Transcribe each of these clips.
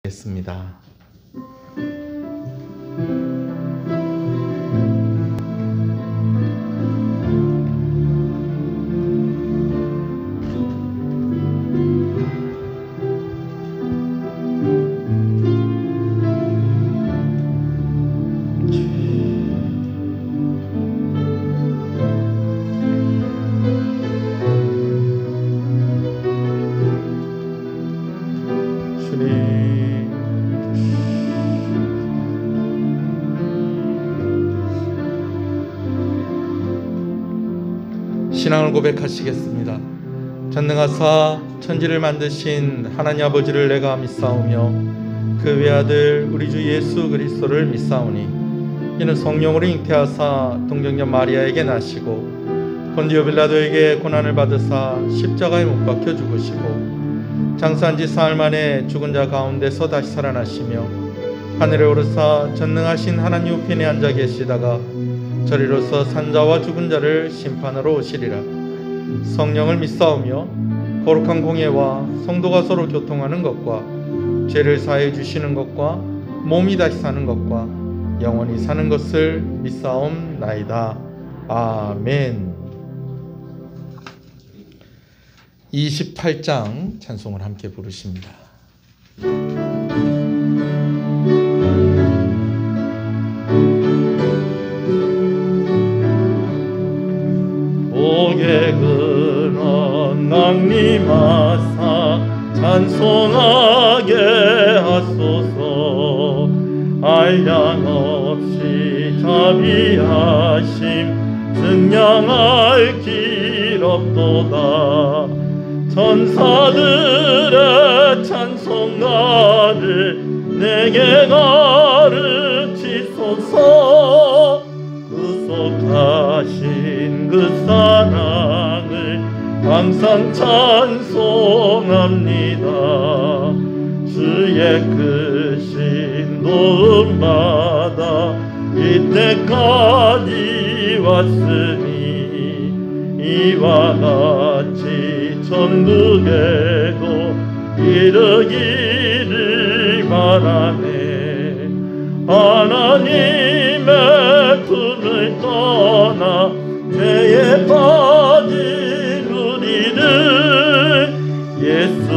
겠습니다. 신앙을 고백하시겠습니다. 전능하사 천지를 만드신 하나님 아버지를 내가 믿사오며 그 외아들 우리 주 예수 그리스도를 믿사오니 이는 성령으로 잉태하사 동정녀 마리아에게 나시고 본디오 빌라도에게 고난을 받으사 십자가에 못 박혀 죽으시고 장사한 지 사흘 만에 죽은 자 가운데서 다시 살아나시며 하늘에 오르사 전능하신 하나님 우편에 앉아 계시다가 저리로서 산자와 죽은 자를 심판하러 오시리라. 성령을 믿사오며 거룩한 공예와 성도가 서로 교통하는 것과 죄를 사해 주시는 것과 몸이 다시 사는 것과 영원히 사는 것을 믿사옵나이다. 아멘. 28장 찬송을 함께 부르십니다. 복의 근원 낭림하사 찬송하게 하소서. 한량 없이 자비하심 증량할 길 없도다. 천사들의 찬송가를 내게 가르치소서. 구속하신 그 사랑을 항상 찬송합니다. 주의 크신 도움받아 이때까지 왔으니 이와 같이 천국에도 이르기를 바라네. 하나님의 품을 떠나 죄에 빠진 우리를 예수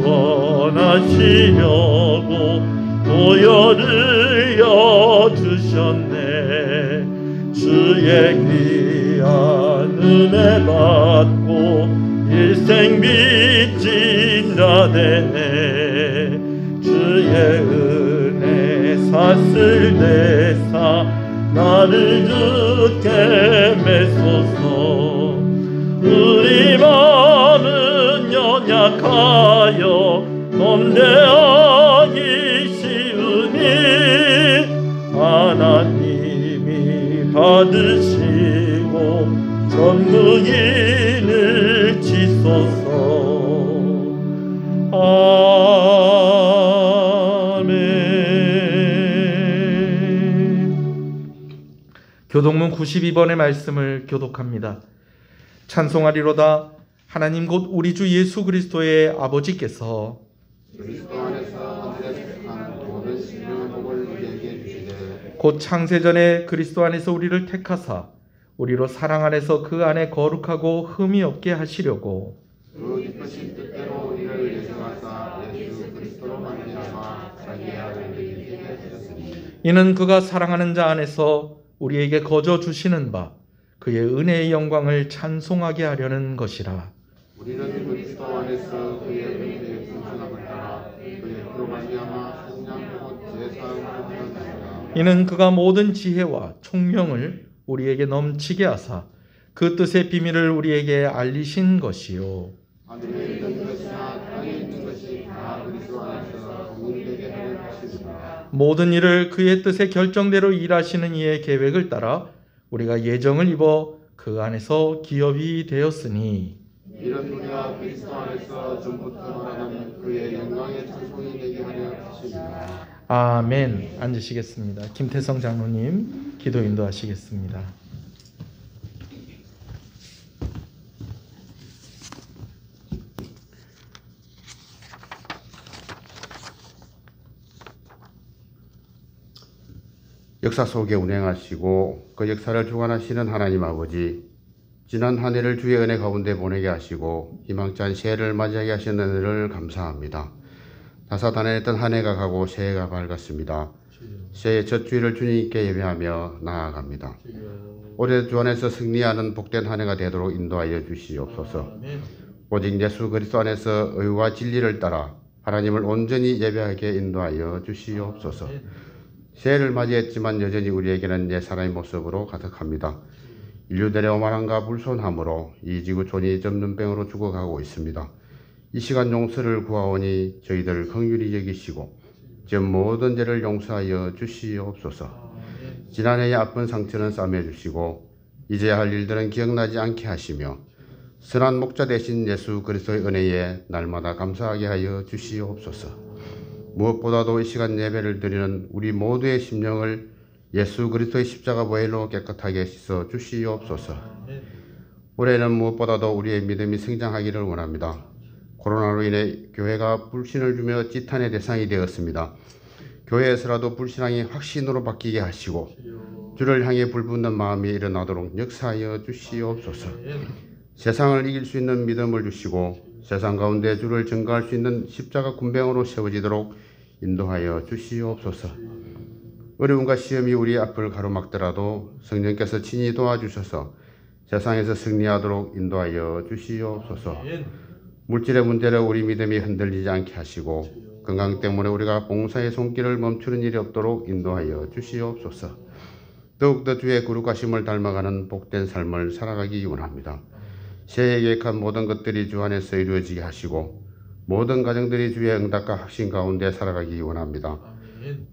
구원하시려고 보혈을 여주셨네. 주의 귀한 은혜 받고 일생 빚진 자 되네. 주의 은혜 사슬 대사 나를 주께 메소서. 우리 마음은 연약하여 넘대하기 쉬우니 하나님이 받으시고 전무인을 치소서. 교독문 92번의 말씀을 교독합니다. 찬송하리로다. 하나님 곧 우리 주 예수 그리스도의 아버지께서 그리스도 안에서 은혜한 모든 신령한 복을 우리에게 주시되 곧 창세전에 그리스도 안에서 우리를 택하사 우리로 사랑 안에서 그 안에 거룩하고 흠이 없게 하시려고 그 기쁘신 뜻대로 우리를 예정하사 예수 그리스도로 말미암아 자기의 아들을 일으키게 하셨으니 이는 그가 사랑하는 자 안에서 우리에게 거저 주시는 바 그의 은혜의 영광을 찬송하게 하려는 것이라. 우리는 그리스도 안에서 그의 은혜의 풍성함을 따라 그의 피로 말미암아 성령 곧 제사함을 받았나이다. 이는 그가 모든 지혜와 총명을 우리에게 넘치게 하사 그 뜻의 비밀을 우리에게 알리신 것이요. 하늘에 있는 것이나 땅에 있는 것이 다 그리스도 안에서 동일되게 하려 하시리라. 모든 일을 그의 뜻의 결정대로 일하시는 이의 계획을 따라 우리가 예정을 입어 그 안에서 기업이 되었으니 이런 우리가 그리스도 안에서 전부터 말하는 그의 영광의 찬송이 되게 하려 하시리라. 아멘. 앉으시겠습니다. 김태성 장로님 기도 인도하시겠습니다. 역사 속에 운행하시고 그 역사를 주관하시는 하나님 아버지, 지난 한 해를 주의 은혜 가운데 보내게 하시고 희망찬 새해를 맞이하게 하신 은혜를 감사합니다. 다사다난했던 한 해가 가고 새해가 밝았습니다. 새해 첫 주일을 주님께 예배하며 나아갑니다. 올해 주 안에서 승리하는 복된 한 해가 되도록 인도하여 주시옵소서. 오직 예수 그리스도 안에서 의와 진리를 따라 하나님을 온전히 예배하게 인도하여 주시옵소서. 새해를 맞이했지만 여전히 우리에게는 옛 사람의 모습으로 가득합니다. 인류들의 오만함과 불손함으로 이 지구촌이 전염병으로 죽어가고 있습니다. 이 시간 용서를 구하오니 저희들 긍휼히 여기시고 저 모든 죄를 용서하여 주시옵소서. 지난해의 아픈 상처는 싸매주시고 이제야 할 일들은 기억나지 않게 하시며 선한 목자 되신 예수 그리스도의 은혜에 날마다 감사하게 하여 주시옵소서. 무엇보다도 이 시간 예배를 드리는 우리 모두의 심령을 예수 그리스도의 십자가 보혈로 깨끗하게 씻어 주시옵소서. 올해는 무엇보다도 우리의 믿음이 성장하기를 원합니다. 코로나로 인해 교회가 불신을 주며 지탄의 대상이 되었습니다. 교회에서라도 불신앙이 확신으로 바뀌게 하시고 주를 향해 불붙는 마음이 일어나도록 역사하여 주시옵소서. 세상을 이길 수 있는 믿음을 주시고 세상 가운데 주를 증거할 수 있는 십자가 군병으로 세워지도록 인도하여 주시옵소서. 어려움과 시험이 우리 앞을 가로막더라도 성령께서 친히 도와주셔서 세상에서 승리하도록 인도하여 주시옵소서. 물질의 문제로 우리 믿음이 흔들리지 않게 하시고 건강 때문에 우리가 봉사의 손길을 멈추는 일이 없도록 인도하여 주시옵소서. 더욱더 주의 거룩하심을 닮아가는 복된 삶을 살아가기 원합니다. 새해에 계획한 모든 것들이 주 안에서 이루어지게 하시고 모든 가정들이 주의 응답과 확신 가운데 살아가기 원합니다.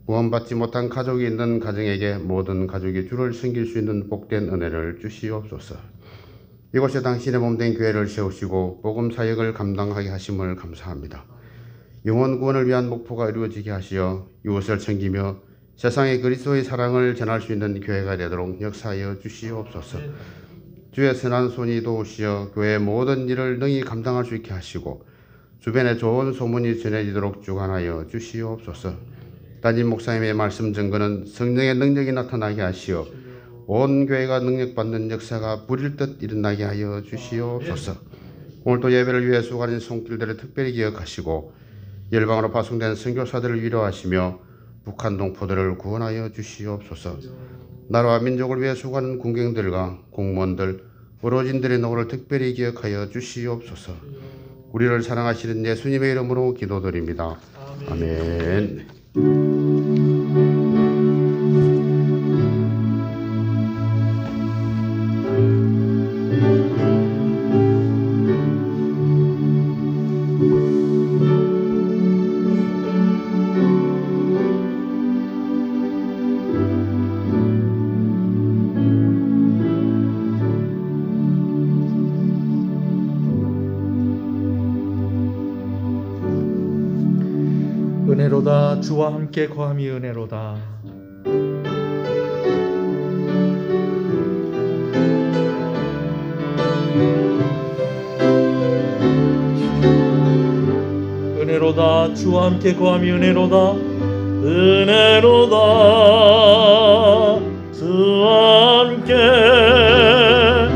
구원받지 못한 가족이 있는 가정에게 모든 가족이 주를 섬길 수 있는 복된 은혜를 주시옵소서. 이곳에 당신의 몸된 교회를 세우시고 복음 사역을 감당하게 하심을 감사합니다. 영혼 구원을 위한 목표가 이루어지게 하시어 이웃을 챙기며 세상에 그리스도의 사랑을 전할 수 있는 교회가 되도록 역사하여 주시옵소서. 주의 선한 손이 도우시어 교회의 모든 일을 능히 감당할 수 있게 하시고 주변에 좋은 소문이 전해지도록 주관하여 주시옵소서. 담임 목사님의 말씀 증거는 성령의 능력이 나타나게 하시어 온 교회가 능력받는 역사가 불일 듯 일어나게 하여 주시옵소서. 오늘도 예배를 위해 수고하는 손길들을 특별히 기억하시고 열방으로 파송된 선교사들을 위로하시며 북한 동포들을 구원하여 주시옵소서. 나라와 민족을 위해 수고하는 군경들과 공무원들, 어르신들의 노고를 특별히 기억하여 주시옵소서. 우리를 사랑하시는 예수님의 이름으로 기도드립니다. 아멘. 은혜로다. 주와 함께 거함이 은혜로다. 은혜로다. 주와 함께 거함이 은혜로다. 은혜로다. 주와 함께 거함이 은혜로다.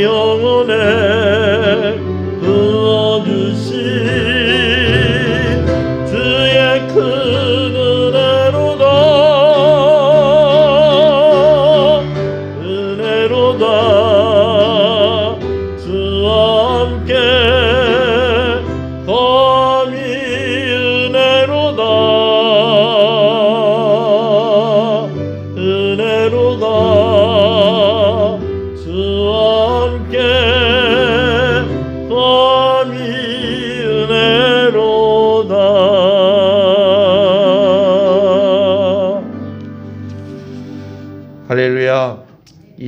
영혼에 부어주신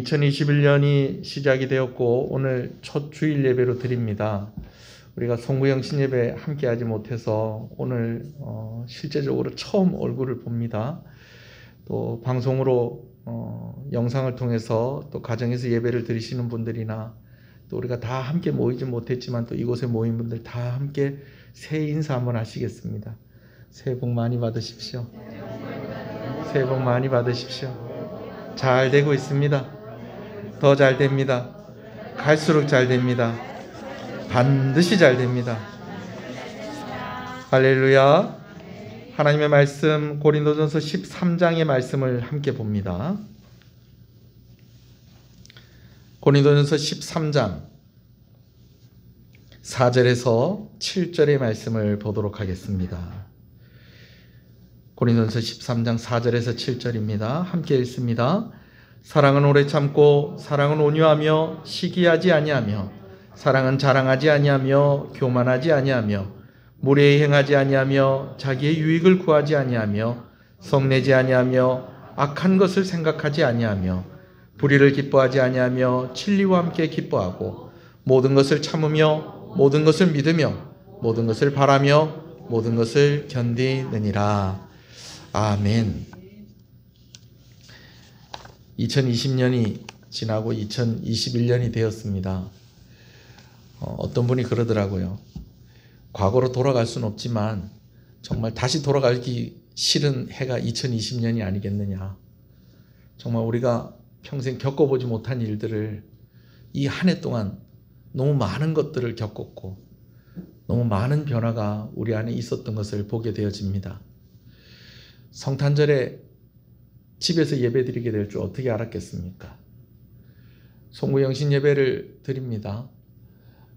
2021년이 시작이 되었고 오늘 첫 주일 예배로 드립니다. 우리가 송구영신 예배 함께 하지 못해서 오늘 실제적으로 처음 얼굴을 봅니다. 또 방송으로 영상을 통해서 또 가정에서 예배를 드리시는 분들이나 또 우리가 다 함께 모이지 못했지만 또 이곳에 모인 분들 다 함께 새해 인사 한번 하시겠습니다. 새해 복 많이 받으십시오. 새해 복 많이 받으십시오. 잘 되고 있습니다. 더 잘 됩니다. 갈수록 잘 됩니다. 반드시 잘 됩니다. 할렐루야. 하나님의 말씀 고린도전서 13장의 말씀을 함께 봅니다. 고린도전서 13장 4절에서 7절의 말씀을 보도록 하겠습니다. 고린도전서 13장 4절에서 7절입니다. 함께 읽습니다. 사랑은 오래 참고 사랑은 온유하며 시기하지 아니하며 사랑은 자랑하지 아니하며 교만하지 아니하며 무례히 행하지 아니하며 자기의 유익을 구하지 아니하며 성내지 아니하며 악한 것을 생각하지 아니하며 불의를 기뻐하지 아니하며 진리와 함께 기뻐하고 모든 것을 참으며 모든 것을 믿으며 모든 것을 바라며 모든 것을 견디느니라. 아멘. 2020년이 지나고 2021년이 되었습니다. 어떤 분이 그러더라고요. 과거로 돌아갈 수는 없지만 정말 다시 돌아가기 싫은 해가 2020년이 아니겠느냐. 정말 우리가 평생 겪어보지 못한 일들을 이 한 해 동안 너무 많은 것들을 겪었고 너무 많은 변화가 우리 안에 있었던 것을 보게 되어집니다. 성탄절에 집에서 예배드리게 될 줄 어떻게 알았겠습니까? 송구영신 예배를 드립니다.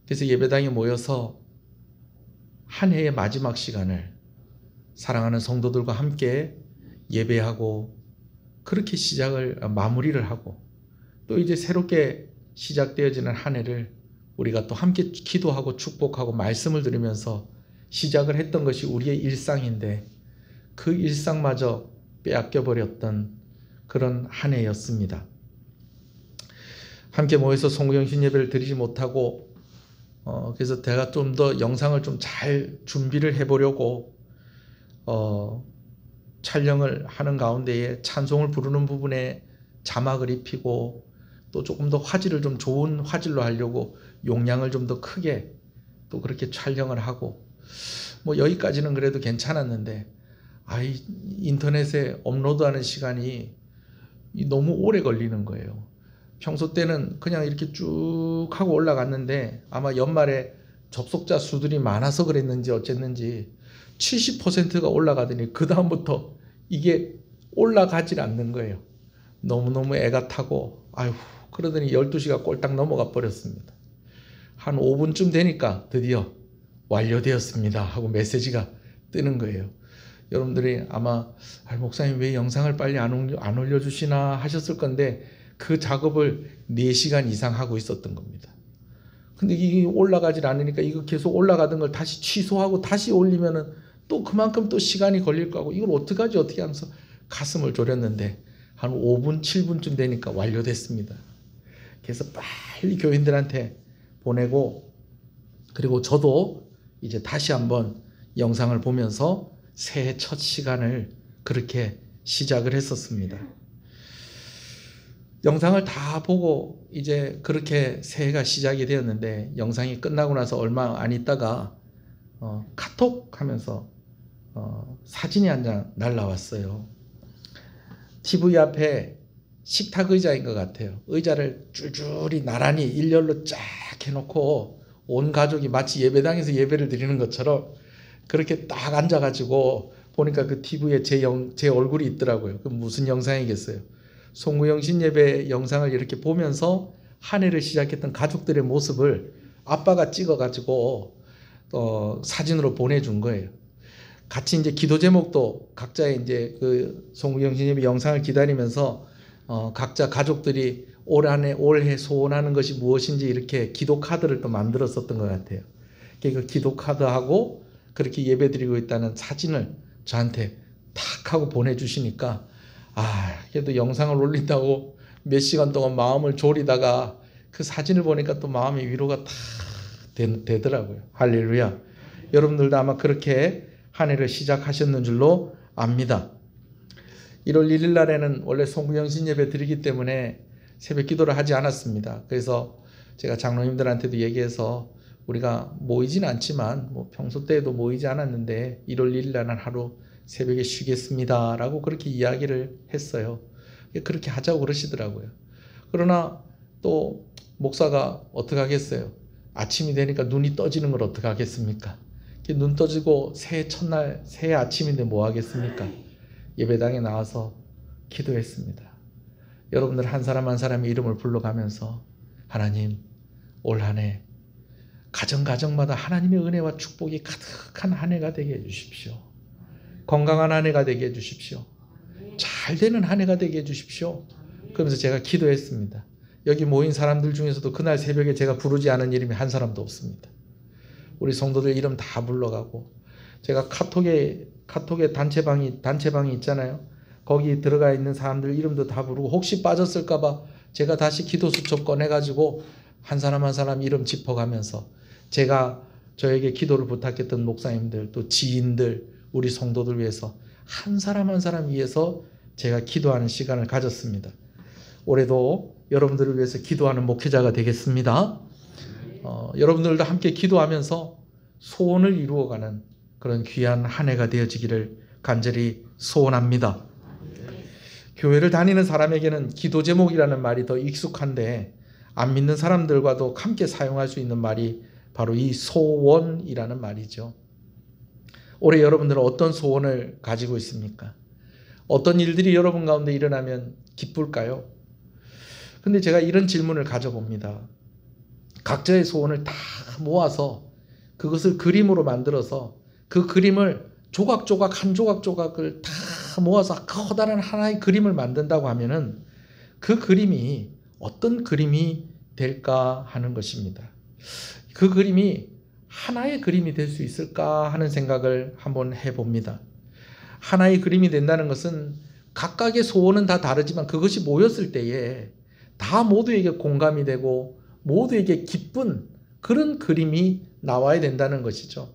그래서 예배당에 모여서 한 해의 마지막 시간을 사랑하는 성도들과 함께 예배하고 그렇게 마무리를 하고 또 이제 새롭게 시작되어지는 한 해를 우리가 또 함께 기도하고 축복하고 말씀을 들으면서 시작을 했던 것이 우리의 일상인데 그 일상마저 빼앗겨버렸던 그런 한 해였습니다. 함께 모여서 송구영신 예배를 드리지 못하고 그래서 제가 좀 더 영상을 좀 잘 준비를 해보려고 촬영을 하는 가운데에 찬송을 부르는 부분에 자막을 입히고 또 조금 더 화질을 좀 좋은 화질로 하려고 용량을 좀 더 크게 또 그렇게 촬영을 하고 뭐 여기까지는 그래도 괜찮았는데 인터넷에 업로드하는 시간이 너무 오래 걸리는 거예요. 평소 때는 그냥 이렇게 쭉 하고 올라갔는데 아마 연말에 접속자 수들이 많아서 그랬는지 어쨌는지 70%가 올라가더니 그 다음부터 이게 올라가질 않는 거예요. 너무너무 애가 타고 그러더니 12시가 꼴딱 넘어가 버렸습니다. 한 5분쯤 되니까 드디어 완료되었습니다 하고 메시지가 뜨는 거예요. 여러분들이 아마 목사님 왜 영상을 빨리 안 올려주시나 하셨을 건데 그 작업을 4시간 이상 하고 있었던 겁니다. 근데 이게 올라가질 않으니까 이거 계속 올라가던 걸 다시 취소하고 다시 올리면은 또 그만큼 또 시간이 걸릴 거고 이걸 어떡하지 어떻게 하면서 가슴을 졸였는데 한 5분 7분쯤 되니까 완료됐습니다. 그래서 빨리 교인들한테 보내고 그리고 저도 이제 다시 한번 영상을 보면서 새해 첫 시간을 그렇게 시작을 했었습니다. 영상을 다 보고 이제 그렇게 새해가 시작이 되었는데 영상이 끝나고 나서 얼마 안 있다가 카톡 하면서 사진이 한 장 날라왔어요. TV 앞에 식탁 의자인 것 같아요. 의자를 줄줄이 나란히 일렬로 쫙 해놓고 온 가족이 마치 예배당에서 예배를 드리는 것처럼 그렇게 딱 앉아가지고 보니까 그 TV에 제 얼굴이 있더라고요. 그 무슨 영상이겠어요. 송구영신 예배 영상을 이렇게 보면서 한 해를 시작했던 가족들의 모습을 아빠가 찍어가지고 사진으로 보내준 거예요. 같이 이제 기도 제목도 각자의 이제 그 송구영신 예배 영상을 기다리면서 각자 가족들이 올해 소원하는 것이 무엇인지 이렇게 기도 카드를 또 만들었었던 것 같아요. 그 기도 카드하고 그렇게 예배 드리고 있다는 사진을 저한테 탁 하고 보내주시니까 그래도 영상을 올린다고 몇 시간 동안 마음을 졸이다가 그 사진을 보니까 또 마음의 위로가 다 되더라고요. 할렐루야. 여러분들도 아마 그렇게 한 해를 시작하셨는 줄로 압니다. 1월 1일 날에는 원래 송구영신 예배 드리기 때문에 새벽 기도를 하지 않았습니다. 그래서 제가 장로님들한테도 얘기해서 우리가 모이진 않지만 평소 때에도 모이지 않았는데 1월 1일 날은 하루 새벽에 쉬겠습니다 라고 그렇게 이야기를 했어요. 그렇게 하자고 그러시더라고요. 그러나 또 목사가 어떻게 하겠어요? 아침이 되니까 눈이 떠지는 걸 어떻게 하겠습니까? 눈 떠지고 새해 첫날 새해 아침인데 뭐 하겠습니까? 예배당에 나와서 기도했습니다. 여러분들 한 사람 한 사람의 이름을 불러가면서 하나님 올 한 해 가정마다 하나님의 은혜와 축복이 가득한 한 해가 되게 해주십시오. 건강한 한 해가 되게 해주십시오. 잘 되는 한 해가 되게 해주십시오. 그러면서 제가 기도했습니다. 여기 모인 사람들 중에서도 그날 새벽에 제가 부르지 않은 이름이 한 사람도 없습니다. 우리 성도들 이름 다 불러가고 제가 카톡에 단체방이 있잖아요. 거기 들어가 있는 사람들 이름도 다 부르고 혹시 빠졌을까 봐 제가 다시 기도 수첩 꺼내가지고 한 사람 한 사람 이름 짚어가면서 제가 저에게 기도를 부탁했던 목사님들 또 지인들 우리 성도들 위해서 한 사람 한 사람 위해서 제가 기도하는 시간을 가졌습니다. 올해도 여러분들을 위해서 기도하는 목회자가 되겠습니다. 여러분들도 함께 기도하면서 소원을 이루어가는 그런 귀한 한 해가 되어지기를 간절히 소원합니다. 교회를 다니는 사람에게는 기도 제목이라는 말이 더 익숙한데 안 믿는 사람들과도 함께 사용할 수 있는 말이 바로 이 소원이라는 말이죠. 올해 여러분들은 어떤 소원을 가지고 있습니까? 어떤 일들이 여러분 가운데 일어나면 기쁠까요? 근데 제가 이런 질문을 가져봅니다. 각자의 소원을 다 모아서 그것을 그림으로 만들어서 그 그림을 조각조각 한 조각조각을 다 모아서 커다란 하나의 그림을 만든다고 하면은 그 그림이 어떤 그림이 될까 하는 것입니다. 그 그림이 하나의 그림이 될 수 있을까 하는 생각을 한번 해봅니다. 하나의 그림이 된다는 것은 각각의 소원은 다 다르지만 그것이 모였을 때에 다 모두에게 공감이 되고 모두에게 기쁜 그런 그림이 나와야 된다는 것이죠.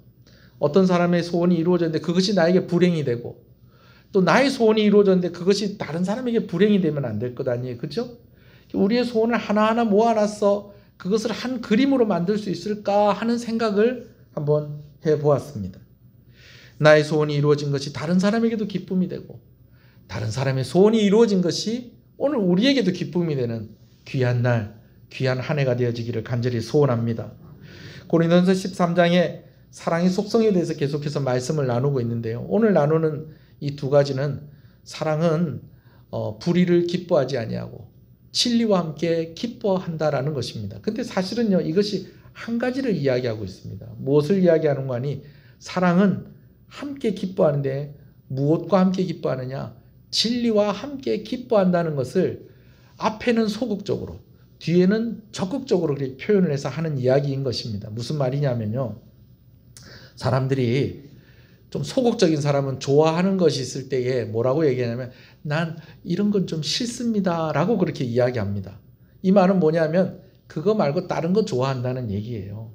어떤 사람의 소원이 이루어졌는데 그것이 나에게 불행이 되고 또 나의 소원이 이루어졌는데 그것이 다른 사람에게 불행이 되면 안 될 것 아니에요. 그렇죠? 우리의 소원을 하나하나 모아놨어 그것을 한 그림으로 만들 수 있을까 하는 생각을 한번 해보았습니다. 나의 소원이 이루어진 것이 다른 사람에게도 기쁨이 되고 다른 사람의 소원이 이루어진 것이 오늘 우리에게도 기쁨이 되는 귀한 날, 귀한 한 해가 되어지기를 간절히 소원합니다. 고린도전서 13장에 사랑의 속성에 대해서 계속해서 말씀을 나누고 있는데요. 오늘 나누는 이 두 가지는 사랑은 불의를 기뻐하지 아니하고 진리와 함께 기뻐한다라는 것입니다. 근데 사실은요, 이것이 한 가지를 이야기하고 있습니다. 무엇을 이야기하는 거 아니? 사랑은 함께 기뻐하는데 무엇과 함께 기뻐하느냐? 진리와 함께 기뻐한다는 것을 앞에는 소극적으로, 뒤에는 적극적으로 표현을 해서 하는 이야기인 것입니다. 무슨 말이냐면요. 사람들이 좀 소극적인 사람은 좋아하는 것이 있을 때에 뭐라고 얘기하냐면 난 이런 건 좀 싫습니다 라고 그렇게 이야기합니다. 이 말은 뭐냐면 그거 말고 다른 거 좋아한다는 얘기예요.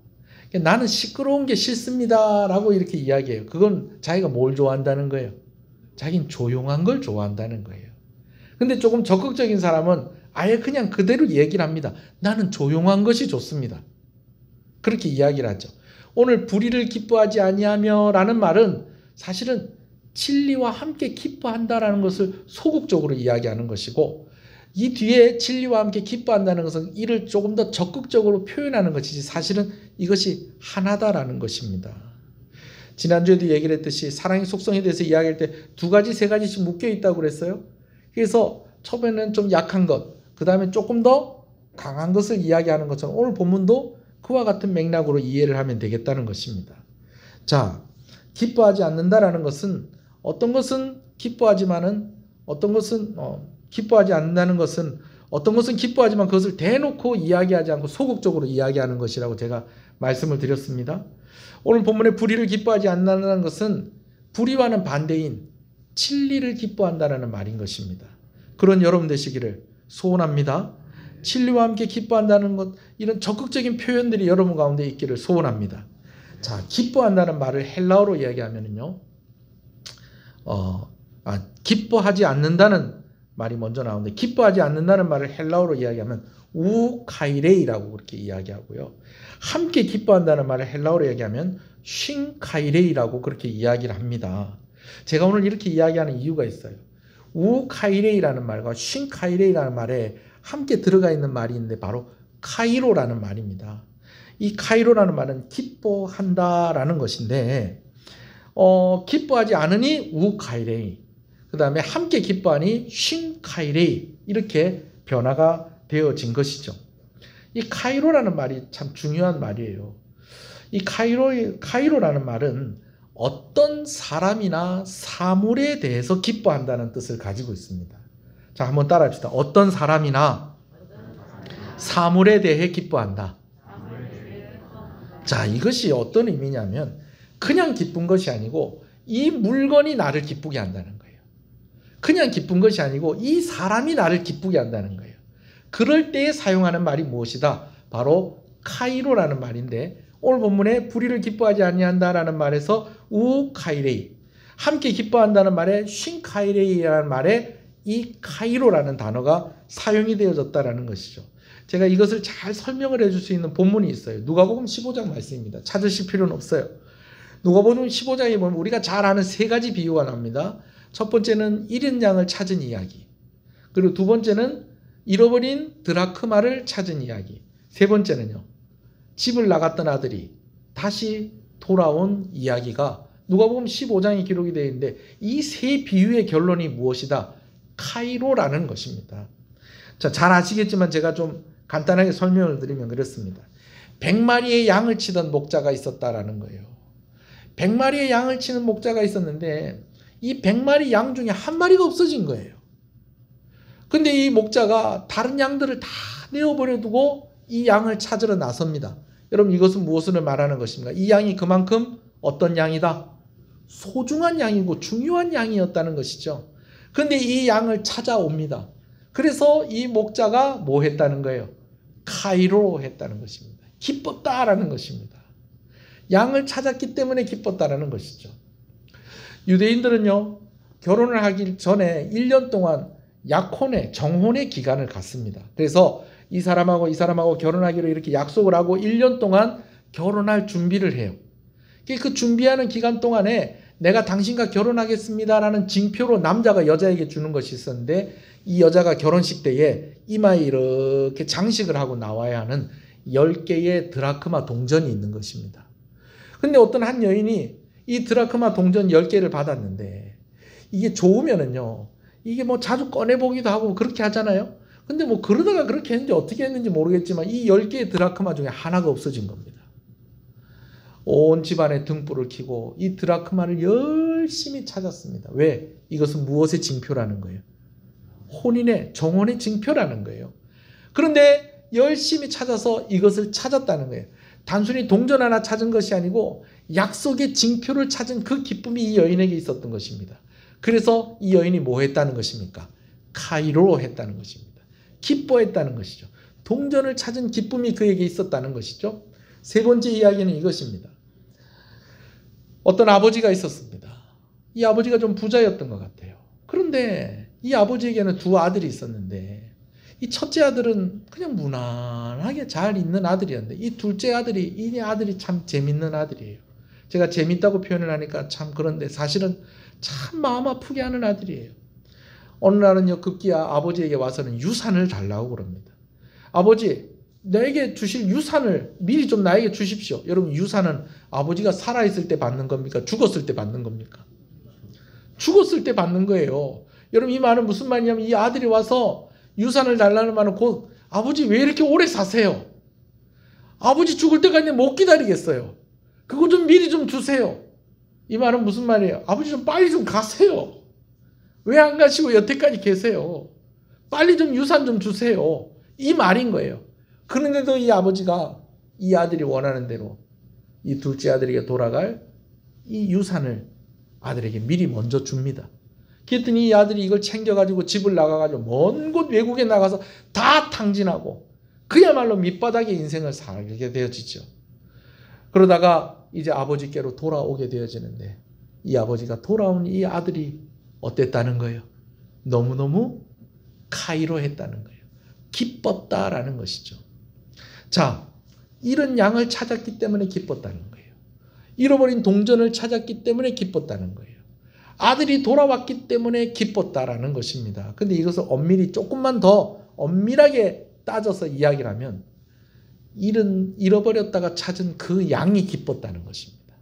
나는 시끄러운 게 싫습니다 라고 이렇게 이야기해요. 그건 자기가 뭘 좋아한다는 거예요? 자기는 조용한 걸 좋아한다는 거예요. 근데 조금 적극적인 사람은 아예 그냥 그대로 얘기를 합니다. 나는 조용한 것이 좋습니다. 그렇게 이야기를 하죠. 오늘 불의를 기뻐하지 아니하며 라는 말은 사실은 진리와 함께 기뻐한다라는 것을 소극적으로 이야기하는 것이고 이 뒤에 진리와 함께 기뻐한다는 것은 이를 조금 더 적극적으로 표현하는 것이지 사실은 이것이 하나다라는 것입니다. 지난주에도 얘기를 했듯이 사랑의 속성에 대해서 이야기할 때 두 가지, 세 가지씩 묶여 있다고 그랬어요. 그래서 처음에는 좀 약한 것, 그 다음에 조금 더 강한 것을 이야기하는 것처럼 오늘 본문도 그와 같은 맥락으로 이해를 하면 되겠다는 것입니다. 자, 기뻐하지 않는다라는 것은 어떤 것은 기뻐하지만은 어떤 것은 기뻐하지 않는다는 것은 어떤 것은 기뻐하지만 그것을 대놓고 이야기하지 않고 소극적으로 이야기하는 것이라고 제가 말씀을 드렸습니다. 오늘 본문에 불의를 기뻐하지 않는다는 것은 불의와는 반대인 진리를 기뻐한다라는 말인 것입니다. 그런 여러분 되시기를 소원합니다. 진리와 함께 기뻐한다는 것, 이런 적극적인 표현들이 여러분 가운데 있기를 소원합니다. 자, 기뻐한다는 말을 헬라어로 이야기하면요, 기뻐하지 않는다는 말이 먼저 나오는데, 기뻐하지 않는다는 말을 헬라어로 이야기하면 우카이레이라고 그렇게 이야기하고요. 함께 기뻐한다는 말을 헬라어로 이야기하면 쉰카이레이라고 그렇게 이야기를 합니다. 제가 오늘 이렇게 이야기하는 이유가 있어요. 우카이레이라는 말과 쉰카이레이라는 말에 함께 들어가 있는 말이 있는데 바로 카이로라는 말입니다. 이 카이로라는 말은 기뻐한다라는 것인데, 기뻐하지 않으니 우카이레이, 그 다음에 함께 기뻐하니 쉰카이레이, 이렇게 변화가 되어진 것이죠. 이 카이로라는 말이 참 중요한 말이에요. 이 카이로라는 말은 어떤 사람이나 사물에 대해서 기뻐한다는 뜻을 가지고 있습니다. 자, 한번 따라 합시다. 어떤 사람이나 사물에 대해 기뻐한다. 자, 이것이 어떤 의미냐면 그냥 기쁜 것이 아니고 이 물건이 나를 기쁘게 한다는 거예요. 그냥 기쁜 것이 아니고 이 사람이 나를 기쁘게 한다는 거예요. 그럴 때에 사용하는 말이 무엇이다? 바로 카이로라는 말인데, 오늘 본문에 불의를 기뻐하지 아니한다라는 말에서 우카이레이, 함께 기뻐한다는 말에 쉰카이레이라는 말에 이 카이로라는 단어가 사용이 되어졌다라는 것이죠. 제가 이것을 잘 설명을 해줄 수 있는 본문이 있어요. 누가복음 15장 말씀입니다. 찾으실 필요는 없어요. 누가복음 15장에 보면 우리가 잘 아는 세 가지 비유가 나옵니다. 첫 번째는 잃은 양을 찾은 이야기, 그리고 두 번째는 잃어버린 드라크마를 찾은 이야기, 세 번째는요, 집을 나갔던 아들이 다시 돌아온 이야기가 누가복음 15장에 기록이 되어 있는데, 이 세 비유의 결론이 무엇이다? 카이로라는 것입니다. 자, 잘 아시겠지만 제가 좀 간단하게 설명을 드리면 그렇습니다. 100마리의 양을 치던 목자가 있었다라는 거예요. 100마리의 양을 치는 목자가 있었는데 이 100마리 양 중에 한 마리가 없어진 거예요. 근데 이 목자가 다른 양들을 다 내어버려 두고 이 양을 찾으러 나섭니다. 여러분, 이것은 무엇을 말하는 것입니까? 이 양이 그만큼 어떤 양이다? 소중한 양이고 중요한 양이었다는 것이죠. 근데 이 양을 찾아옵니다. 그래서 이 목자가 뭐 했다는 거예요? 카이로 했다는 것입니다. 기뻤다라는 것입니다. 양을 찾았기 때문에 기뻤다라는 것이죠. 유대인들은요, 결혼을 하기 전에 1년 동안 약혼의, 정혼의 기간을 갖습니다. 그래서 이 사람하고 이 사람하고 결혼하기로 이렇게 약속을 하고 1년 동안 결혼할 준비를 해요. 그 준비하는 기간 동안에 내가 당신과 결혼하겠습니다라는 징표로 남자가 여자에게 주는 것이 있었는데, 이 여자가 결혼식 때에 이마에 이렇게 장식을 하고 나와야 하는 10개의 드라크마 동전이 있는 것입니다. 근데 어떤 한 여인이 이 드라크마 동전 10개를 받았는데, 이게 좋으면은요, 이게 뭐 자주 꺼내보기도 하고 그렇게 하잖아요. 근데 뭐 그러다가 그렇게 했는지 어떻게 했는지 모르겠지만 이 10개의 드라크마 중에 하나가 없어진 겁니다. 온 집안에 등불을 켜고 이 드라크마를 열심히 찾았습니다. 왜? 이것은 무엇의 징표라는 거예요? 혼인의, 정혼의 징표라는 거예요. 그런데 열심히 찾아서 이것을 찾았다는 거예요. 단순히 동전 하나 찾은 것이 아니고 약속의 징표를 찾은 그 기쁨이 이 여인에게 있었던 것입니다. 그래서 이 여인이 뭐 했다는 것입니까? 카이로 했다는 것입니다. 기뻐했다는 것이죠. 동전을 찾은 기쁨이 그에게 있었다는 것이죠. 세 번째 이야기는 이것입니다. 어떤 아버지가 있었습니다. 이 아버지가 좀 부자였던 것 같아요. 그런데 이 아버지에게는 두 아들이 있었는데, 이 첫째 아들은 그냥 무난하게 잘 있는 아들이었는데, 이 둘째 아들이, 이 아들이 참 재밌는 아들이에요. 제가 재밌다고 표현을 하니까 참 그런데 사실은 참 마음 아프게 하는 아들이에요. 어느 날은요, 급기야 아버지에게 와서는 유산을 달라고 그럽니다. 아버지, 내게 주실 유산을 미리 좀 나에게 주십시오. 여러분, 유산은 아버지가 살아있을 때 받는 겁니까? 죽었을 때 받는 겁니까? 죽었을 때 받는 거예요. 여러분, 이 말은 무슨 말이냐면, 이 아들이 와서 유산을 달라는 말은 곧 아버지 왜 이렇게 오래 사세요? 아버지 죽을 때까지 못 기다리겠어요. 그거 좀 미리 좀 주세요. 이 말은 무슨 말이에요? 아버지 좀 빨리 좀 가세요. 왜 안 가시고 여태까지 계세요? 빨리 좀 유산 좀 주세요. 이 말인 거예요. 그런데도 이 아버지가 이 아들이 원하는 대로 이 둘째 아들에게 돌아갈 이 유산을 아들에게 미리 먼저 줍니다. 그랬더니 이 아들이 이걸 챙겨가지고 집을 나가가지고 먼 곳 외국에 나가서 다 탕진하고 그야말로 밑바닥의 인생을 살게 되어지죠. 그러다가 이제 아버지께로 돌아오게 되어지는데 이 아버지가 돌아온 이 아들이 어땠다는 거예요? 너무너무 카이로했다는 거예요. 기뻤다라는 것이죠. 자, 잃은 양을 찾았기 때문에 기뻤다는 거예요. 잃어버린 동전을 찾았기 때문에 기뻤다는 거예요. 아들이 돌아왔기 때문에 기뻤다라는 것입니다. 근데 이것을 엄밀히 조금만 더 엄밀하게 따져서 이야기를 하면 잃어버렸다가 찾은 그 양이 기뻤다는 것입니다.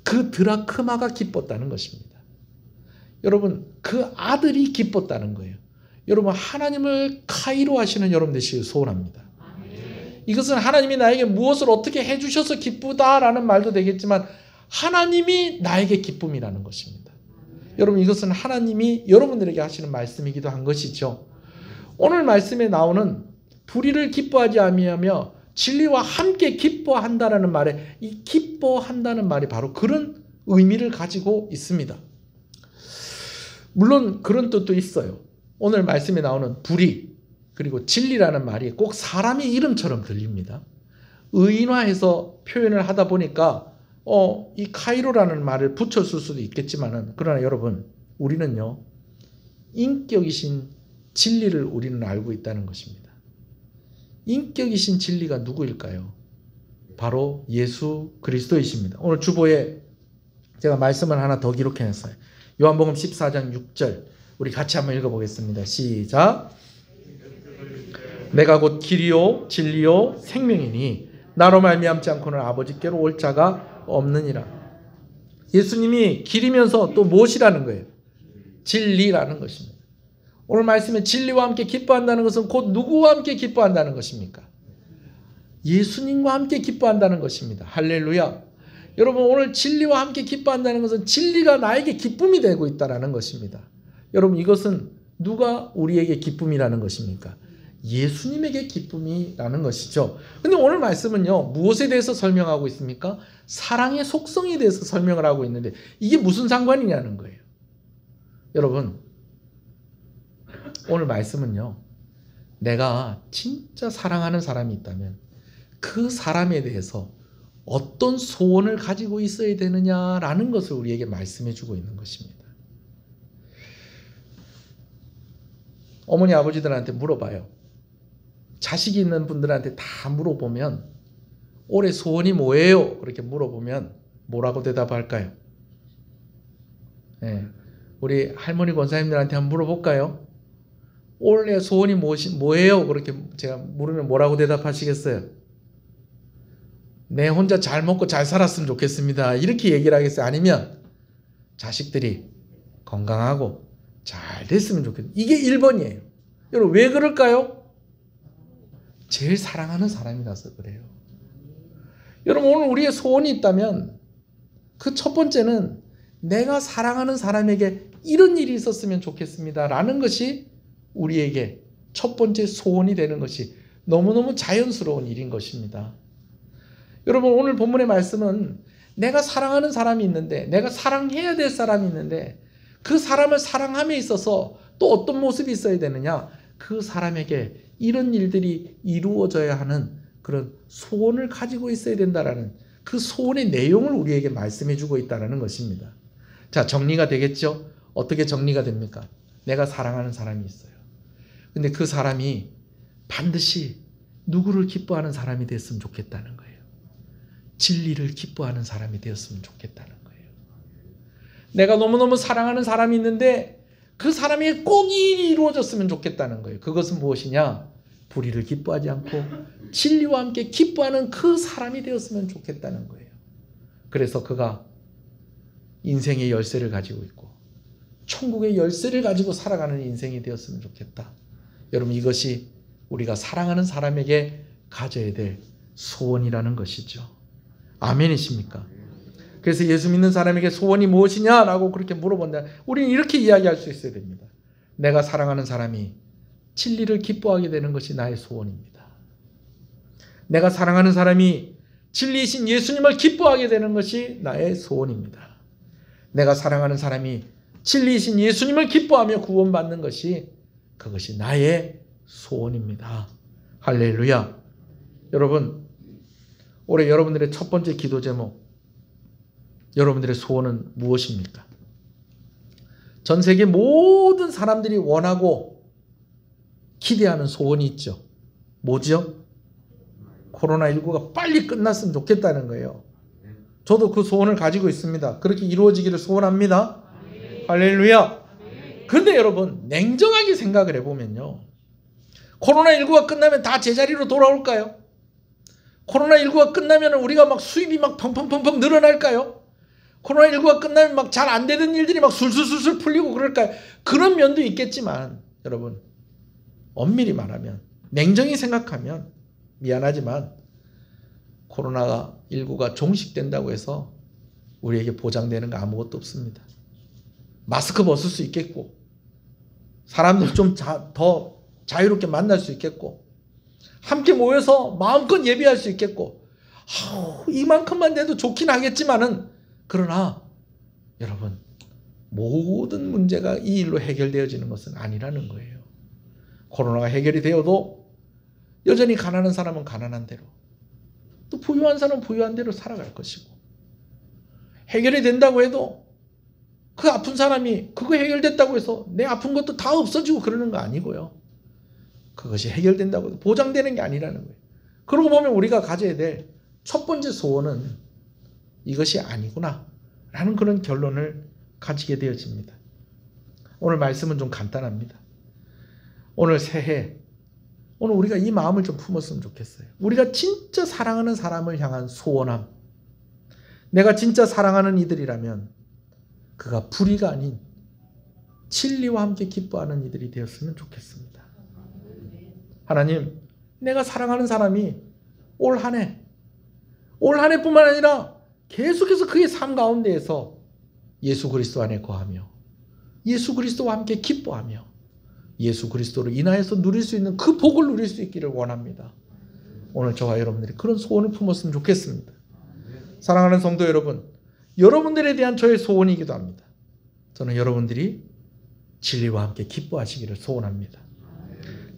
그 드라크마가 기뻤다는 것입니다. 여러분, 그 아들이 기뻤다는 거예요. 여러분, 하나님을 카이로 하시는 여러분 되시길 소원합니다. 이것은 하나님이 나에게 무엇을 어떻게 해주셔서 기쁘다라는 말도 되겠지만 하나님이 나에게 기쁨이라는 것입니다. 여러분, 이것은 하나님이 여러분들에게 하시는 말씀이기도 한 것이죠. 오늘 말씀에 나오는 불의를 기뻐하지 아니하며 진리와 함께 기뻐한다라는 말에 이 기뻐한다는 말이 바로 그런 의미를 가지고 있습니다. 물론 그런 뜻도 있어요. 오늘 말씀에 나오는 불의 그리고 진리라는 말이 꼭 사람의 이름처럼 들립니다. 의인화해서 표현을 하다 보니까 이 카이로라는 말을 붙였을 수도 있겠지만은 그러나 여러분, 우리는요 인격이신 진리를 우리는 알고 있다는 것입니다. 인격이신 진리가 누구일까요? 바로 예수 그리스도이십니다. 오늘 주보에 제가 말씀을 하나 더 기록해냈어요. 요한복음 14장 6절 우리 같이 한번 읽어보겠습니다. 시작. 내가 곧 길이요 진리요 생명이니 나로 말미암지 않고는 아버지께로 올 자가 없느니라. 예수님이 길이면서 또 무엇이라는 거예요? 진리라는 것입니다. 오늘 말씀에 진리와 함께 기뻐한다는 것은 곧 누구와 함께 기뻐한다는 것입니까? 예수님과 함께 기뻐한다는 것입니다. 할렐루야. 여러분, 오늘 진리와 함께 기뻐한다는 것은 진리가 나에게 기쁨이 되고 있다는 것입니다. 여러분, 이것은 누가 우리에게 기쁨이라는 것입니까? 예수님에게 기쁨이라는 것이죠. 근데 오늘 말씀은요, 무엇에 대해서 설명하고 있습니까? 사랑의 속성에 대해서 설명을 하고 있는데 이게 무슨 상관이냐는 거예요. 여러분, 오늘 말씀은요, 내가 진짜 사랑하는 사람이 있다면 그 사람에 대해서 어떤 소원을 가지고 있어야 되느냐라는 것을 우리에게 말씀해 주고 있는 것입니다. 어머니 아버지들한테 물어봐요. 자식이 있는 분들한테 다 물어보면 올해 소원이 뭐예요? 그렇게 물어보면 뭐라고 대답할까요? 네. 우리 할머니 권사님들한테 한번 물어볼까요? 올해 소원이 뭐예요? 그렇게 제가 물으면 뭐라고 대답하시겠어요? 내 혼자 잘 먹고 잘 살았으면 좋겠습니다. 이렇게 얘기를 하겠어요? 아니면 자식들이 건강하고 잘 됐으면 좋겠습니다. 이게 1번이에요. 여러분, 왜 그럴까요? 제일 사랑하는 사람이라서 그래요. 여러분, 오늘 우리의 소원이 있다면 그 첫 번째는 내가 사랑하는 사람에게 이런 일이 있었으면 좋겠습니다 라는 것이 우리에게 첫 번째 소원이 되는 것이 너무너무 자연스러운 일인 것입니다. 여러분, 오늘 본문의 말씀은 내가 사랑하는 사람이 있는데, 내가 사랑해야 될 사람이 있는데 그 사람을 사랑함에 있어서 또 어떤 모습이 있어야 되느냐? 그 사람에게 이런 일들이 이루어져야 하는 그런 소원을 가지고 있어야 된다라는 그 소원의 내용을 우리에게 말씀해 주고 있다는 것입니다. 자, 정리가 되겠죠? 어떻게 정리가 됩니까? 내가 사랑하는 사람이 있어요. 근데 그 사람이 반드시 누구를 기뻐하는 사람이 됐으면 좋겠다는 거예요. 진리를 기뻐하는 사람이 되었으면 좋겠다는 거예요. 내가 너무너무 사랑하는 사람이 있는데 그 사람에게 꼭 이 일이 이루어졌으면 좋겠다는 거예요. 그것은 무엇이냐? 불의를 기뻐하지 않고 진리와 함께 기뻐하는 그 사람이 되었으면 좋겠다는 거예요. 그래서 그가 인생의 열쇠를 가지고 있고 천국의 열쇠를 가지고 살아가는 인생이 되었으면 좋겠다. 여러분, 이것이 우리가 사랑하는 사람에게 가져야 될 소원이라는 것이죠. 아멘이십니까? 그래서 예수 믿는 사람에게 소원이 무엇이냐라고 그렇게 물어본다. 우리는 이렇게 이야기할 수 있어야 됩니다. 내가 사랑하는 사람이 진리를 기뻐하게 되는 것이 나의 소원입니다. 내가 사랑하는 사람이 진리이신 예수님을 기뻐하게 되는 것이 나의 소원입니다. 내가 사랑하는 사람이 진리이신 예수님을 기뻐하며 구원받는 것이 그것이 나의 소원입니다. 할렐루야. 여러분, 올해 여러분들의 첫 번째 기도 제목, 여러분들의 소원은 무엇입니까? 전 세계 모든 사람들이 원하고 기대하는 소원이 있죠. 뭐죠? 코로나19가 빨리 끝났으면 좋겠다는 거예요. 저도 그 소원을 가지고 있습니다. 그렇게 이루어지기를 소원합니다. 할렐루야. 그런데 여러분, 냉정하게 생각을 해보면요, 코로나19가 끝나면 다 제자리로 돌아올까요? 코로나19가 끝나면 우리가 막 수입이 막 펑펑펑펑 늘어날까요? 코로나19가 끝나면 막 잘 안 되는 일들이 막 술술술술 풀리고 그럴까요? 그런 면도 있겠지만 여러분, 엄밀히 말하면, 냉정히 생각하면 미안하지만 코로나19가 종식된다고 해서 우리에게 보장되는 거 아무것도 없습니다. 마스크 벗을 수 있겠고, 사람들 좀 더 자유롭게 만날 수 있겠고, 함께 모여서 마음껏 예배할 수 있겠고, 이만큼만 돼도 좋긴 하겠지만은, 그러나 여러분, 모든 문제가 이 일로 해결되어지는 것은 아니라는 거예요. 코로나가 해결이 되어도 여전히 가난한 사람은 가난한 대로, 또 부유한 사람은 부유한 대로 살아갈 것이고, 해결이 된다고 해도 그 아픈 사람이 그거 해결됐다고 해서 내 아픈 것도 다 없어지고 그러는 거 아니고요. 그것이 해결된다고 해도 보장되는 게 아니라는 거예요. 그러고 보면 우리가 가져야 될 첫 번째 소원은 이것이 아니구나 라는 그런 결론을 가지게 되어집니다. 오늘 말씀은 좀 간단합니다. 오늘 새해, 오늘 우리가 이 마음을 좀 품었으면 좋겠어요. 우리가 진짜 사랑하는 사람을 향한 소원함, 내가 진짜 사랑하는 이들이라면 그가 불의가 아닌 진리와 함께 기뻐하는 이들이 되었으면 좋겠습니다. 하나님, 내가 사랑하는 사람이 올 한 해뿐만 아니라 계속해서 그의 삶 가운데에서 예수 그리스도 안에 거하며 예수 그리스도와 함께 기뻐하며 예수 그리스도로 인하여서 누릴 수 있는 그 복을 누릴 수 있기를 원합니다. 오늘 저와 여러분들이 그런 소원을 품었으면 좋겠습니다. 사랑하는 성도 여러분, 여러분들에 대한 저의 소원이기도 합니다. 저는 여러분들이 진리와 함께 기뻐하시기를 소원합니다.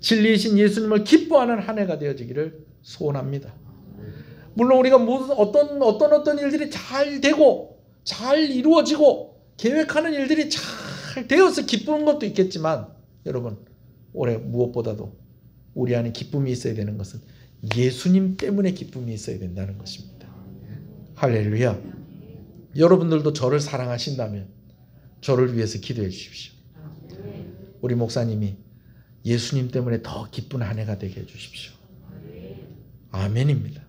진리이신 예수님을 기뻐하는 한 해가 되어지기를 소원합니다. 물론 우리가 무슨 어떤 일들이 잘 되고 잘 이루어지고 계획하는 일들이 잘 되어서 기쁘는 것도 있겠지만, 여러분, 올해 무엇보다도 우리 안에 기쁨이 있어야 되는 것은 예수님 때문에 기쁨이 있어야 된다는 것입니다. 할렐루야. 여러분들도 저를 사랑하신다면 저를 위해서 기도해 주십시오. 우리 목사님이 예수님 때문에 더 기쁜 한 해가 되게 해 주십시오. 아멘입니다.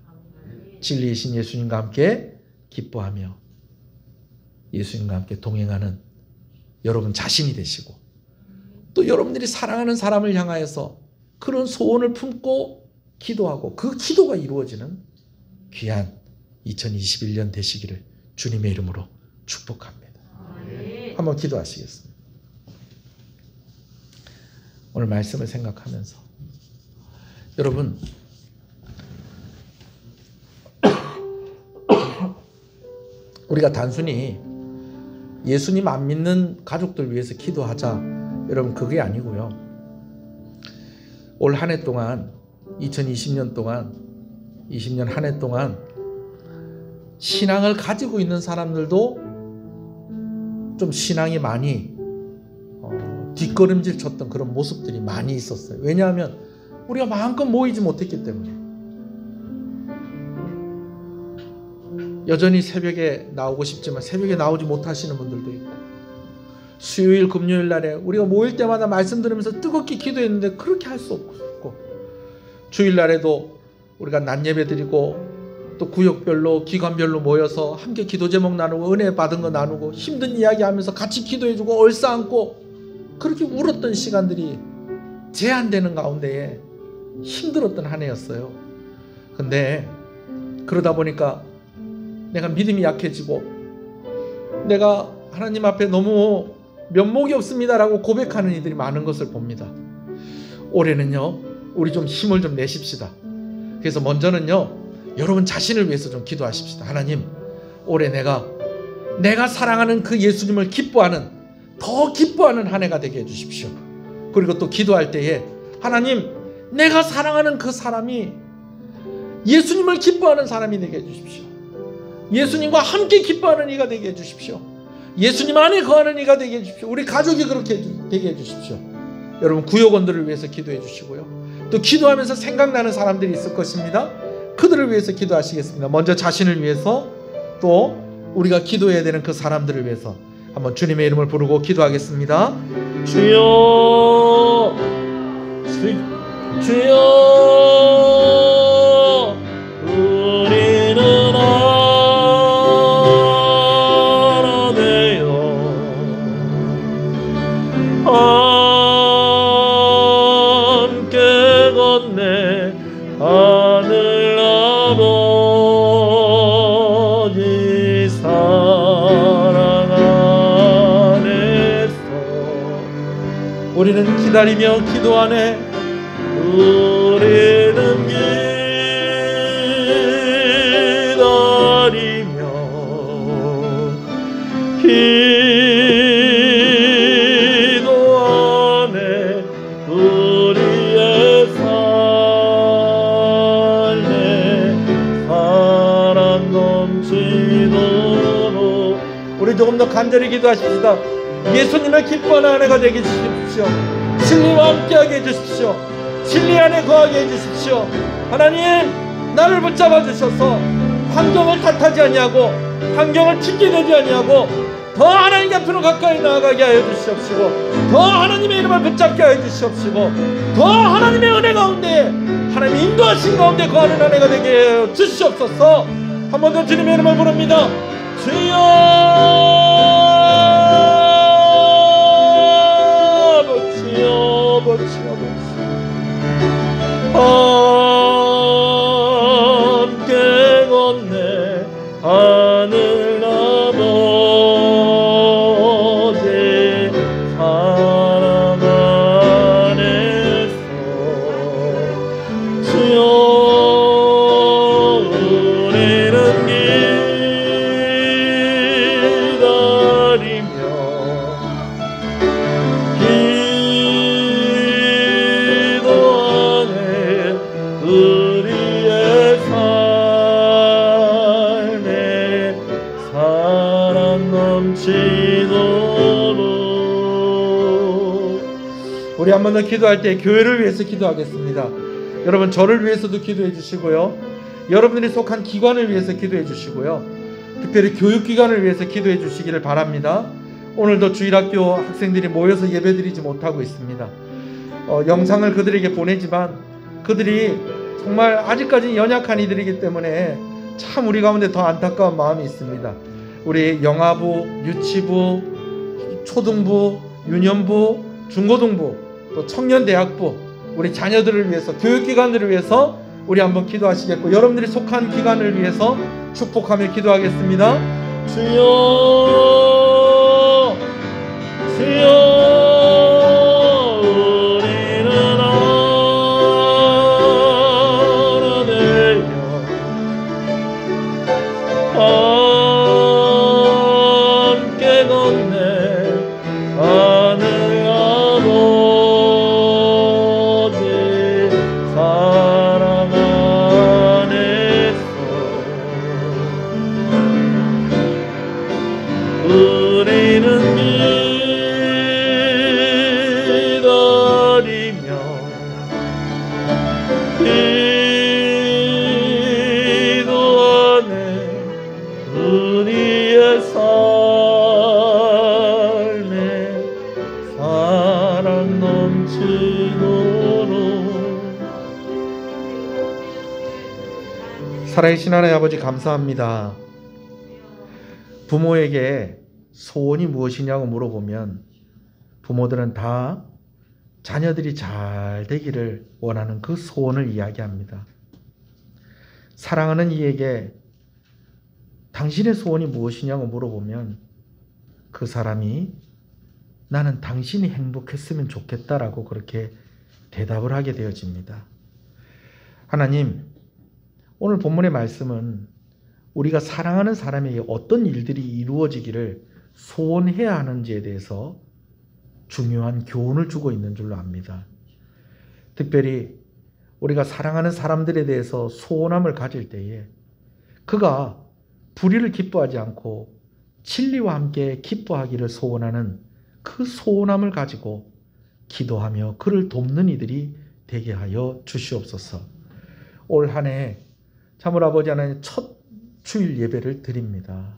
진리이신 예수님과 함께 기뻐하며 예수님과 함께 동행하는 여러분 자신이 되시고, 또 여러분들이 사랑하는 사람을 향하여서 그런 소원을 품고 기도하고 그 기도가 이루어지는 귀한 2021년 되시기를 주님의 이름으로 축복합니다. 한번 기도하시겠습니다. 오늘 말씀을 생각하면서 여러분, 우리가 단순히 예수님 안 믿는 가족들 위해서 기도하자, 여러분, 그게 아니고요. 올 한 해 동안, 2020년 동안, 20년 한 해 동안 신앙을 가지고 있는 사람들도 좀 신앙이 많이 뒷걸음질 쳤던 그런 모습들이 많이 있었어요. 왜냐하면 우리가 마음껏 모이지 못했기 때문에. 여전히 새벽에 나오고 싶지만 새벽에 나오지 못하시는 분들도 있고, 수요일 금요일 날에 우리가 모일 때마다 말씀 들으면서 뜨겁게 기도했는데 그렇게 할 수 없고, 주일날에도 우리가 낮 예배 드리고 또 구역별로 기관별로 모여서 함께 기도 제목 나누고 은혜 받은 거 나누고 힘든 이야기 하면서 같이 기도해주고 얼싸안고 그렇게 울었던 시간들이 제한되는 가운데에 힘들었던 한 해였어요. 근데 그러다 보니까 내가 믿음이 약해지고 내가 하나님 앞에 너무 면목이 없습니다라고 고백하는 이들이 많은 것을 봅니다. 올해는요, 우리 좀 힘을 좀 내십시다. 그래서 먼저는요, 여러분 자신을 위해서 좀 기도하십시다. 하나님, 올해 내가 사랑하는 그 예수님을 기뻐하는 더 기뻐하는 한 해가 되게 해주십시오. 그리고 또 기도할 때에 하나님, 내가 사랑하는 그 사람이 예수님을 기뻐하는 사람이 되게 해주십시오. 예수님과 함께 기뻐하는 이가 되게 해주십시오. 예수님 안에 거하는 이가 되게 해주십시오. 우리 가족이 그렇게 되게 해주십시오. 여러분, 구역원들을 위해서 기도해 주시고요. 또 기도하면서 생각나는 사람들이 있을 것입니다. 그들을 위해서 기도하시겠습니다. 먼저 자신을 위해서, 또 우리가 기도해야 되는 그 사람들을 위해서 한번 주님의 이름을 부르고 기도하겠습니다. 주여, 주여, 우리는 알아내요. 함께 건네 하늘 아버지 사랑 안에서 우리는 기다리며 기도하네. 우리는 기다리며 기도하네. 우리의 삶에 사랑 넘치도록 우리 조금 더 간절히 기도하십시다. 예수님을 기뻐하는 한 해가 되게 해주십시오. 진리와 함께하게 해주십시오. 진리 안에 거하게 해주십시오. 하나님, 나를 붙잡아 주셔서 환경을 탓하지 아니하고 환경을 핑계대지 아니하고 더 하나님 앞으로 가까이 나아가게 하여 주시옵시고, 더 하나님의 이름을 붙잡게 하여 주시옵시고, 더 하나님의 은혜 가운데, 하나님의 인도하신 가운데 거하는 한 해가 되게 하여 주시옵소서. 한 번 더 주님의 이름을 부릅니다. 주여, 아버지여, 아버지여, 함께 건네 하늘 아버지 사랑 안에서 주여, 우리는 기다리며 기도하네. 우리의 삶에 사랑 넘치도록. 우리 한 번 더 기도할 때 교회를 위해서 기도하겠습니다. 여러분, 저를 위해서도 기도해 주시고요, 여러분들이 속한 기관을 위해서 기도해 주시고요, 특별히 교육기관을 위해서 기도해 주시기를 바랍니다. 오늘도 주일학교 학생들이 모여서 예배드리지 못하고 있습니다. 영상을 그들에게 보내지만 그들이 정말 아직까지 연약한 이들이기 때문에 참 우리 가운데 더 안타까운 마음이 있습니다. 우리 영아부, 유치부, 초등부, 유년부, 중고등부, 또 청년대학부, 우리 자녀들을 위해서, 교육기관들을 위해서 우리 한번 기도하시겠고, 여러분들이 속한 기관을 위해서 축복하며 기도하겠습니다. 주여, 주여, 함께 건네 하늘 아버지 사랑 안에서 우리는 기다리며 우리의 삶에 사랑 넘치도록. 살아계신 하나님 아버지, 감사합니다. 부모에게 소원이 무엇이냐고 물어보면 부모들은 다 자녀들이 잘 되기를 원하는 그 소원을 이야기합니다. 사랑하는 이에게 당신의 소원이 무엇이냐고 물어보면 그 사람이 나는 당신이 행복했으면 좋겠다라고 그렇게 대답을 하게 되어집니다. 하나님, 오늘 본문의 말씀은 우리가 사랑하는 사람에게 어떤 일들이 이루어지기를 소원해야 하는지에 대해서 중요한 교훈을 주고 있는 줄로 압니다. 특별히 우리가 사랑하는 사람들에 대해서 소원함을 가질 때에 그가 불의를 기뻐하지 않고 진리와 함께 기뻐하기를 소원하는 그 소원함을 가지고 기도하며 그를 돕는 이들이 되게 하여 주시옵소서. 올 한 해 참으로 아버지 하나님 첫 주일 예배를 드립니다.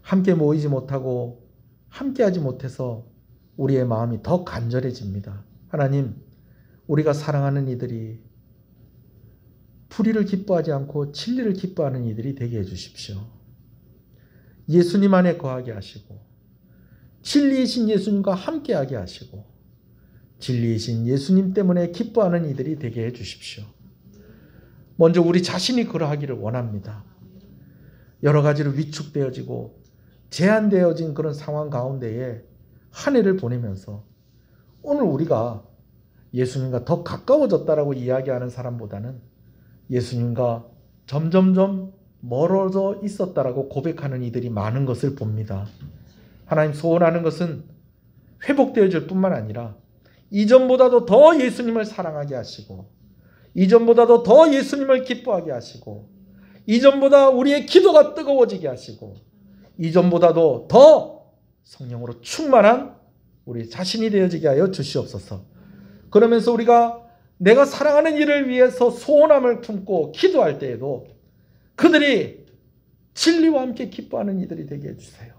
함께 모이지 못하고 함께하지 못해서 우리의 마음이 더 간절해집니다. 하나님, 우리가 사랑하는 이들이 불의를 기뻐하지 않고 진리를 기뻐하는 이들이 되게 해주십시오. 예수님 안에 거하게 하시고 진리이신 예수님과 함께하게 하시고 진리이신 예수님 때문에 기뻐하는 이들이 되게 해주십시오. 먼저 우리 자신이 그러하기를 원합니다. 여러 가지로 위축되어지고 제한되어진 그런 상황 가운데에 한 해를 보내면서 오늘 우리가 예수님과 더 가까워졌다라고 이야기하는 사람보다는 예수님과 점점점 멀어져 있었다라고 고백하는 이들이 많은 것을 봅니다. 하나님, 소원하는 것은 회복되어질 뿐만 아니라 이전보다도 더 예수님을 사랑하게 하시고 이전보다도 더 예수님을 기뻐하게 하시고 이전보다 우리의 기도가 뜨거워지게 하시고 이전보다도 더 성령으로 충만한 우리 자신이 되어지게 하여 주시옵소서. 그러면서 우리가 내가 사랑하는 이를 위해서 소원함을 품고 기도할 때에도 그들이 진리와 함께 기뻐하는 이들이 되게 해주세요.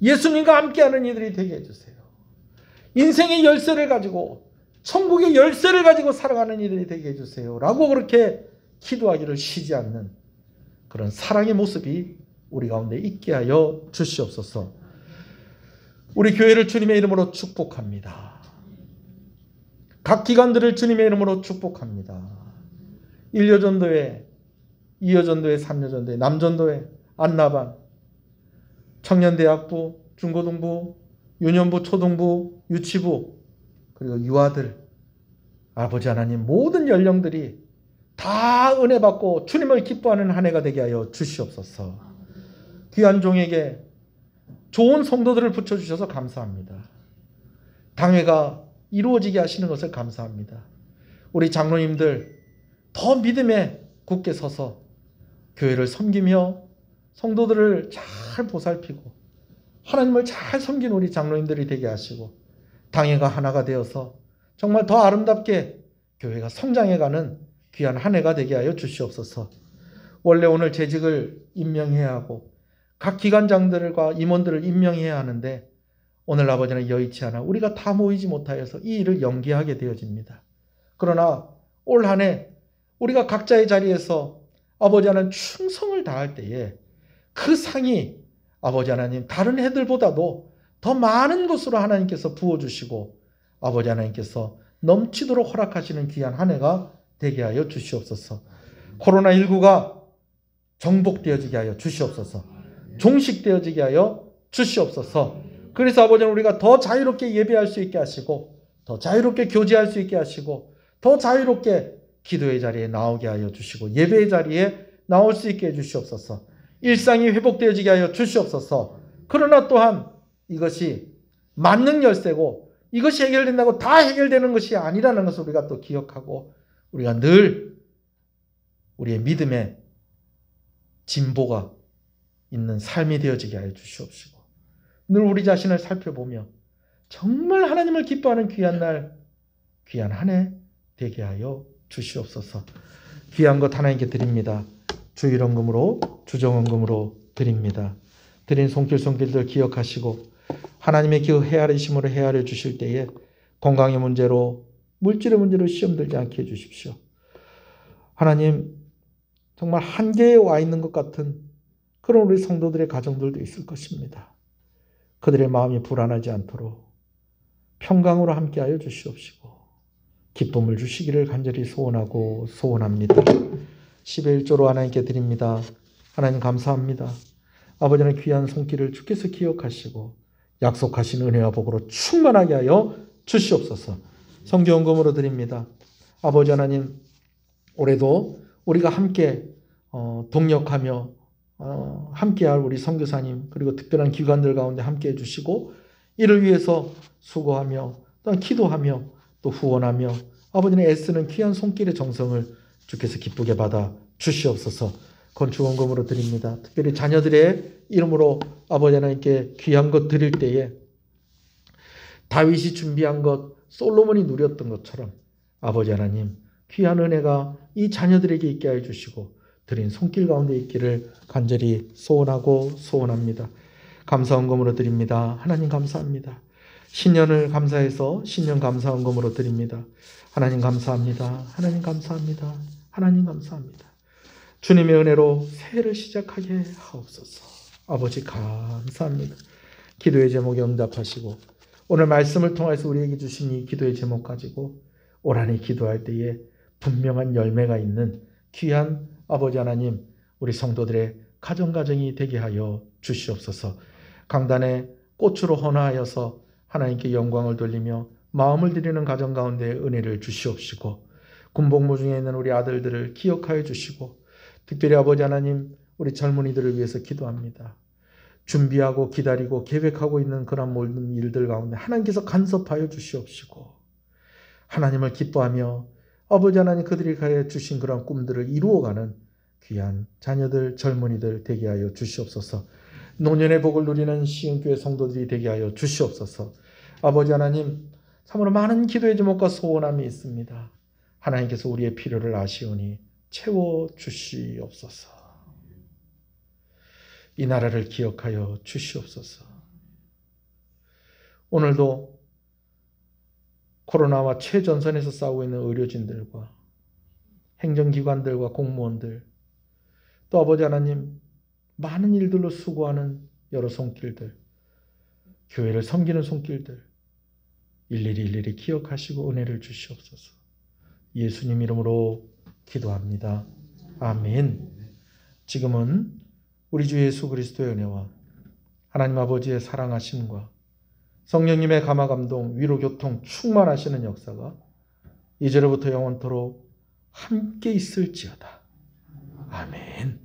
예수님과 함께하는 이들이 되게 해주세요. 인생의 열쇠를 가지고 천국의 열쇠를 가지고 살아가는 이들이 되게 해주세요. 라고 그렇게 기도하기를 쉬지 않는 그런 사랑의 모습이 우리 가운데 있게 하여 주시옵소서. 우리 교회를 주님의 이름으로 축복합니다. 각 기관들을 주님의 이름으로 축복합니다. 1여전도회, 2여전도회, 3여전도회, 남전도회, 안나반, 청년대학부, 중고등부, 유년부, 초등부, 유치부, 그리고 유아들, 아버지 하나님 모든 연령들이 다 은혜 받고 주님을 기뻐하는 한 해가 되게 하여 주시옵소서. 귀한 종에게 좋은 성도들을 붙여주셔서 감사합니다. 당회가 이루어지게 하시는 것을 감사합니다. 우리 장로님들 더 믿음에 굳게 서서 교회를 섬기며 성도들을 잘 보살피고 하나님을 잘 섬긴 우리 장로님들이 되게 하시고 당회가 하나가 되어서 정말 더 아름답게 교회가 성장해가는 귀한 한 해가 되게 하여 주시옵소서. 원래 오늘 재직을 임명해야 하고 각 기관장들과 임원들을 임명해야 하는데 오늘 아버지는 여의치 않아 우리가 다 모이지 못하여서 이 일을 연기하게 되어집니다. 그러나 올 한 해 우리가 각자의 자리에서 아버지 하나님 충성을 다할 때에 그 상이 아버지 하나님 다른 해들보다도 더 많은 것으로 하나님께서 부어주시고 아버지 하나님께서 넘치도록 허락하시는 귀한 한 해가 되게 하여 주시옵소서. 코로나19가 정복되어지게 하여 주시옵소서. 종식되어지게 하여 주시옵소서. 그래서 아버지는 우리가 더 자유롭게 예배할 수 있게 하시고 더 자유롭게 교제할 수 있게 하시고 더 자유롭게 기도의 자리에 나오게 하여 주시고 예배의 자리에 나올 수 있게 해주시옵소서. 일상이 회복되어지게 하여 주시옵소서. 그러나 또한 이것이 만능 열쇠고 이것이 해결된다고 다 해결되는 것이 아니라는 것을 우리가 또 기억하고 우리가 늘 우리의 믿음의 진보가 있는 삶이 되어지게 하여 주시옵시고 늘 우리 자신을 살펴보며 정말 하나님을 기뻐하는 귀한 날, 귀한 한 해 되게 하여 주시옵소서. 귀한 것 하나님께 드립니다. 주일헌금으로 주정헌금으로 드립니다. 드린 손길손길들 기억하시고 하나님의 그 헤아리심으로 헤아려 주실 때에 건강의 문제로 물질의 문제로 시험 들지 않게 해주십시오. 하나님 정말 한계에 와 있는 것 같은 그런 우리 성도들의 가정들도 있을 것입니다. 그들의 마음이 불안하지 않도록 평강으로 함께하여 주시옵시고 기쁨을 주시기를 간절히 소원하고 소원합니다. 10의 1조로 하나님께 드립니다. 하나님 감사합니다. 아버지는 귀한 손길을 주께서 기억하시고 약속하신 은혜와 복으로 충만하게 하여 주시옵소서. 성경헌금으로 드립니다. 아버지 하나님 올해도 우리가 함께 동역하며 함께할 우리 선교사님 그리고 특별한 기관들 가운데 함께해 주시고 이를 위해서 수고하며 또한 기도하며 또 후원하며 아버지는 애쓰는 귀한 손길의 정성을 주께서 기쁘게 받아 주시옵소서. 건축원금으로 드립니다. 특별히 자녀들의 이름으로 아버지 하나님께 귀한 것 드릴 때에 다윗이 준비한 것, 솔로몬이 누렸던 것처럼 아버지 하나님 귀한 은혜가 이 자녀들에게 있게 하여 주시고 드린 손길 가운데 있기를 간절히 소원하고 소원합니다. 감사헌금으로 드립니다. 하나님 감사합니다. 신년을 감사해서 신년 감사헌금으로 드립니다. 하나님 감사합니다. 하나님 감사합니다. 하나님 감사합니다. 주님의 은혜로 새해를 시작하게 하옵소서. 아버지 감사합니다. 기도의 제목에 응답하시고 오늘 말씀을 통해서 우리에게 주신 이 기도의 제목 가지고 올 한 해 기도할 때에 분명한 열매가 있는 귀한 아버지 하나님, 우리 성도들의 가정가정이 되게 하여 주시옵소서. 강단에 꽃으로 헌화하여서 하나님께 영광을 돌리며 마음을 드리는 가정 가운데 은혜를 주시옵시고 군복무 중에 있는 우리 아들들을 기억하여 주시고 특별히 아버지 하나님 우리 젊은이들을 위해서 기도합니다. 준비하고 기다리고 계획하고 있는 그런 모든 일들 가운데 하나님께서 간섭하여 주시옵시고 하나님을 기뻐하며 아버지 하나님 그들이 가해 주신 그런 꿈들을 이루어가는 귀한 자녀들 젊은이들 되게 하여 주시옵소서. 노년의 복을 누리는 시흥교회 성도들이 되게 하여 주시옵소서. 아버지 하나님 참으로 많은 기도의 제목과 소원함이 있습니다. 하나님께서 우리의 필요를 아시오니 채워주시옵소서. 이 나라를 기억하여 주시옵소서. 오늘도 코로나와 최전선에서 싸우고 있는 의료진들과 행정기관들과 공무원들 또 아버지 하나님 많은 일들로 수고하는 여러 손길들 교회를 섬기는 손길들 일일이 기억하시고 은혜를 주시옵소서. 예수님 이름으로 기도합니다. 아멘. 지금은 우리 주 예수 그리스도의 은혜와 하나님 아버지의 사랑하심과 성령님의 감화 감동 위로 교통 충만하시는 역사가 이제로부터 영원토록 함께 있을지어다. 아멘.